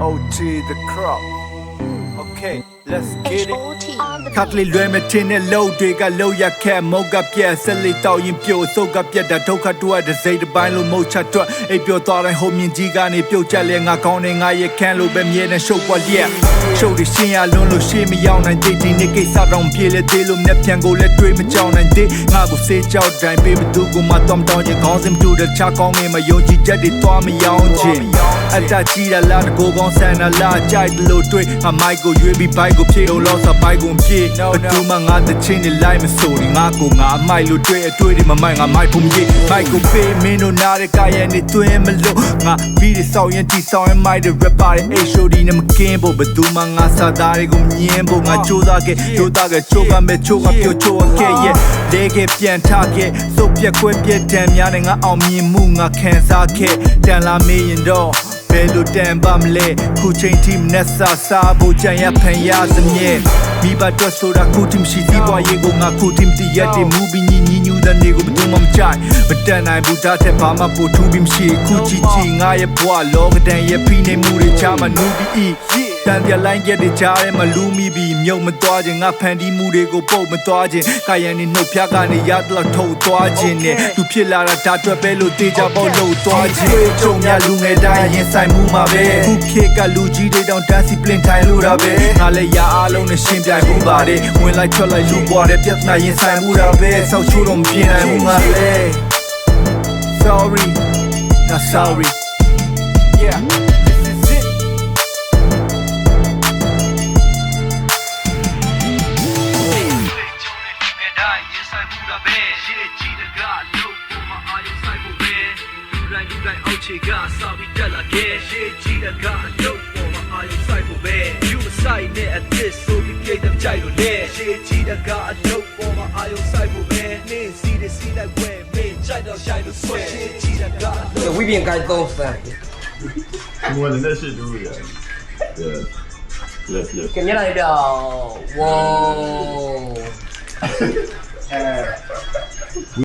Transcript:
OT the crop. Okay, let's get it. Kakli lue me tine low dega low ya ke moga pye seli tao yin pyo so ga pye da dokha tua de zai de bain lo mo cha tua ai pyo twa dai ho myin ji ga ni pyo chat le nga kaung ne nga ye khan lo be mye ne show kwa liet show de shin ya lun lo shi mi yaw nai dei di ni kai sa dong pye le de lo myat phyan ko le twai ma chaw nai de nga ko se chaw dai pe ma du ko ma tom taw yin kaung sim tu de cha kaung nge ma yong ji jet de twa ma yaw chin ata chi da la de go kaung san na la chai de lo twai ma mai ko yue bi bai ko phye lo lo sa bai ko phyeဘသူမှငါတချင်းနေလိုက်မစိုးဒီငါကိုငါအမိုက်လို့တွေ့အတွေ့ဒီမမိုက်ငါမိုက်ဖို့မရေးမိုက်ကိုပေးမင်းတို့နားတဲ့ကာရဲ့နေသွင်းမလို့ငါဘီးတွေစောင်းရင်တီစောင်းရင်မိုက်တွေ rap ပါတယ် HOD နဲ့မကင်းဖို့ဘသူမှငါစာသားတွေကိုမြင်ဖို့ငါကြိုးစားခဲ့ချိုးကမဲ့ချိုးကပြောချိုးခဲ့ရဲ့လေကပြန်ထခဲ့စုပ်ပြက်ခွဲပြက်တံများနဲ့ငါအောင်မြင်မှုငါခံစားခဲ့တန်လာမေးရင်တော့ဘယ်လိုတန်ပါမလဲခုချိန်ထိမနဲ့စားဖို့ကြံရဖန်ရစမြဲမိဘတော့ဆိုတာခုထိမရှိသေးပွားရေကိုငါခုထိမတည့်ရတဲ့မူပြီးညီညူတဲ့နေကိုဘယ်သူမှမကြိုက်မတန်နိုင်ဘူးဒါတဲ့ဘာမှပို့ထူးပြီးမရှိခုချီငါရဲ့ဘွားလောကတန်ရဲ့ဖိနေမှုတွေချာမနူပြီးတန်ပြလိုင်းရက်တွေကြားထဲမှာလူမိပြီးမြုပ်မသွားခြင်းငါဖန်တီးမှုတွေကိုပုတ်မသွားခြင်းကာယံနေနှုတ်ဖျားကနေရတလောက်ထုတ်သွားခြင်းနဲ့သူဖြစ်လာတာဒါအတွက်ပဲလို့တေချာပေါက်လို့သွားခြင်းချုံများလူငယ်တိုင်းရင်ဆိုင်မှုမှာပဲခုခေတ်ကလူကြီးတွေတောင် discipline ထိုင်လို့တာပဲငါလည်းရအားလုံးနဲ့ရှင်းပြမှုပါတယ်ဝင်လိုက်ထွက်လိုက်လူပွားတဲ့ပြဿနာရင်ဆိုင်မှုတာပဲဆောက်ချိုးတော့မပြင်းနိုင်ဘူးငါလေ sorry not sorry yeah got sorry tell again shit ji da ga look for my eye sight for me you sight net at this so we get them jai lo le shit ji da ga look for my eye sight for me me see like when me jai do shai lo sweat shit ji da ga 这未必该走噻。我真的是主人。对。给你来一条，哇。